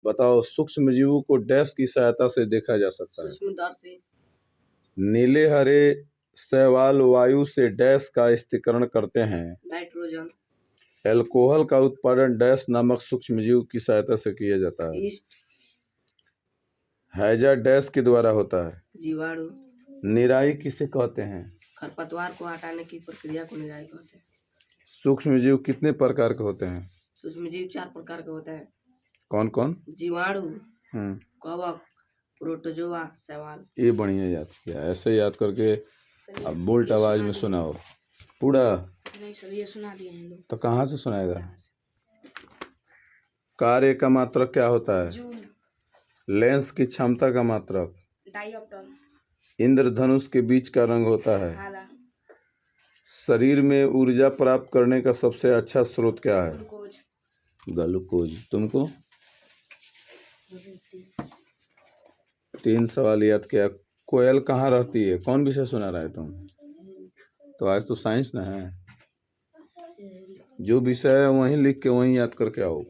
बताओ, सूक्ष्म जीवों को डैश की सहायता से देखा जा सकता है। सूक्ष्मदर्शी। नीले हरे शैवाल वायु से डैश का स्थिरीकरण करते हैं। नाइट्रोजन। एल्कोहल का उत्पादन डैश नामक सूक्ष्मजीव की सहायता से किया जाता है। ईस्ट। हैजा डैश के द्वारा होता है। जीवाणु। निराई किसे कहते हैं? खरपतवार को हटाने की प्रक्रिया को निराई कहते हैं। सूक्ष्मजीव कितने प्रकार के होते हैं? सूक्ष्मजीव 4 प्रकार के होते हैं। कौन कौन? जीवाणु, कवक, प्रोटोजोआ, शैवाल। ये बढ़िया याद किया, ऐसे याद करके अब बोल्ट आवाज में सुनाओ पूरा। नहीं सर, ये सुना दिए हैं लोग। तो कहाँ से सुनाएगा? कार्य का मात्रक क्या होता है? जूल। लेंस की क्षमता का मात्रक? डायोप्टर। इंद्रधनुष के बीच का रंग होता है? हाला। शरीर में ऊर्जा प्राप्त करने का सबसे अच्छा स्रोत क्या है? ग्लूकोज। ग्लूकोज। तुमको 3 सवाल याद किया। कोयल कहाँ रहती है? कौन विषय सुना रहा है तुम? तो आज तो साइंस ना है, जो विषय है वहीं लिख के वहीं याद करके आओ।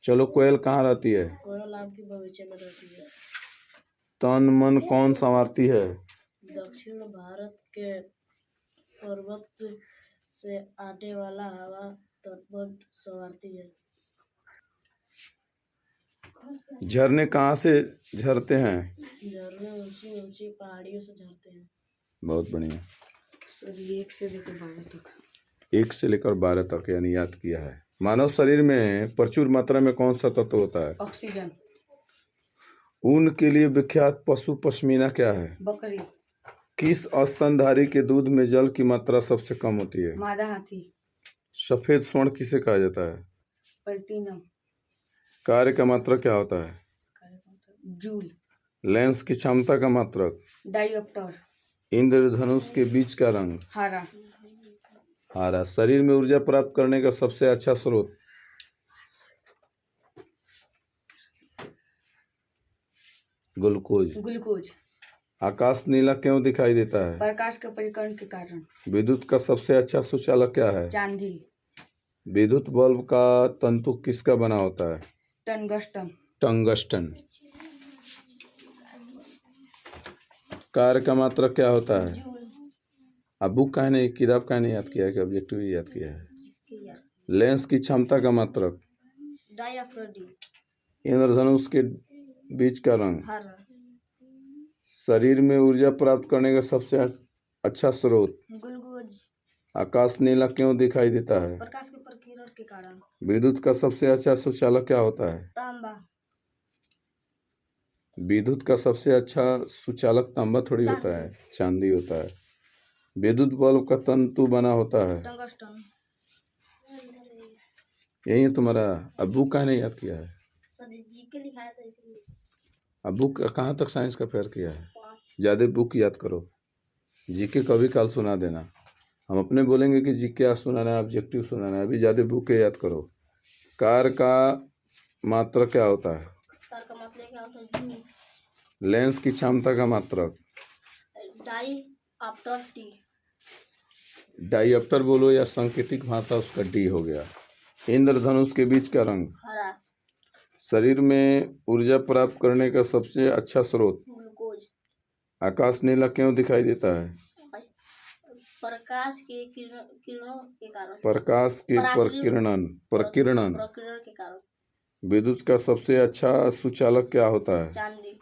चलो, कोयल कहाँ रहती है? कोयल आपके बगीचे में रहती है। तन मन कौन संवारती है? दक्षिण भारत के पर्वत से आने वाला हवा तटबंध संवारती है। झरने कहाँ से झरते हैं? झरने ऊंची ऊंची पहाड़ियों से झरते हैं। बहुत बढ़िया सर, 1 से लेकर 12 तक। 1 से लेकर 12 तक यानी याद किया है। मानव शरीर में प्रचुर मात्रा में कौन सा तत्व होता है? ऑक्सीजन। ऊन के लिए विख्यात पशु पश्मीना क्या है? बकरी। किस स्तनधारी के दूध में जल की मात्रा सबसे कम होती है? मादा हाथी। सफेद स्वर्ण किसे कहा जाता है? प्लेटिनम। कार्य का मात्रक क्या होता है? जूल। लेंस की क्षमता का मात्रक? डायोप्टर। इंद्रधनुष के बीच का रंग? हरा। हरा। शरीर में ऊर्जा प्राप्त करने का सबसे अच्छा स्रोत? ग्लूकोज। ग्लूकोज। आकाश नीला क्यों दिखाई देता है? प्रकाश के परिकरण के कारण। विद्युत का सबसे अच्छा सुचालक क्या है? चांदी। विद्युत बल्ब का तंतु किसका बना होता है? टंगस्टन। टंगस्टन। कार्य का मात्रक क्या होता है? अब बुक का नहीं, किताब का नहीं याद किया है कि ऑब्जेक्टिव याद किया है? लेंस की क्षमता का मात्रक? डायाफ्रोडी। इंद्रधनुष के बीच का रंग? हरा। शरीर में ऊर्जा प्राप्त करने का सबसे अच्छा स्रोत? ग्लूकोज। आकाश नीला क्यों दिखाई देता है? प्रकाश के प्रकीर्णन के कारण। विद्युत का सबसे अच्छा सुचालक क्या होता है? तांबा। विद्युत का सबसे अच्छा सुचालक तांबा थोड़ी होता है, चांदी होता है। विद्युत बल्ब का तंतु बना होता है? टंगस्टन। यही है तुम्हारा। अब बुक का नहीं याद किया है? सर, जीके लिखाया था इसलिए। अब बुक कहाँ तक साइंस का फेयर किया है? ज़्यादा बुक याद करो। जीके कभी काल सुना देना। हम अपने बोलेंगे कि जीके आज सुनाना है, ऑब्जेक्टिव सुनाना है, अभी ज़्यादा बुक याद करो। कार का मात्रक क्या होता है? कार का मात्रक क्या होता है? जूल। लेंस की क्षमता का मात्रक? डाईऑप्टर टी। डाईऑप्टर बोलो या सांकेतिक भाषा उसका डी हो गया। इंद्रधनुष के बीच का रंग? हरा। शरीर में ऊर्जा प्राप्त करने का सबसे अच्छा स्रोत? ग्लूकोज। आकाश नीला क्यों दिखाई देता है? प्रकाश के किरणों के कारण। प्रकाश के प्रकीर्णन के कारण। विद्युत का सबसे अच्छा सुचालक क्या होता है? चांदी।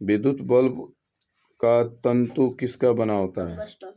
विद्युत बल्ब का तंतु किसका बना होता है? टंगस्टन।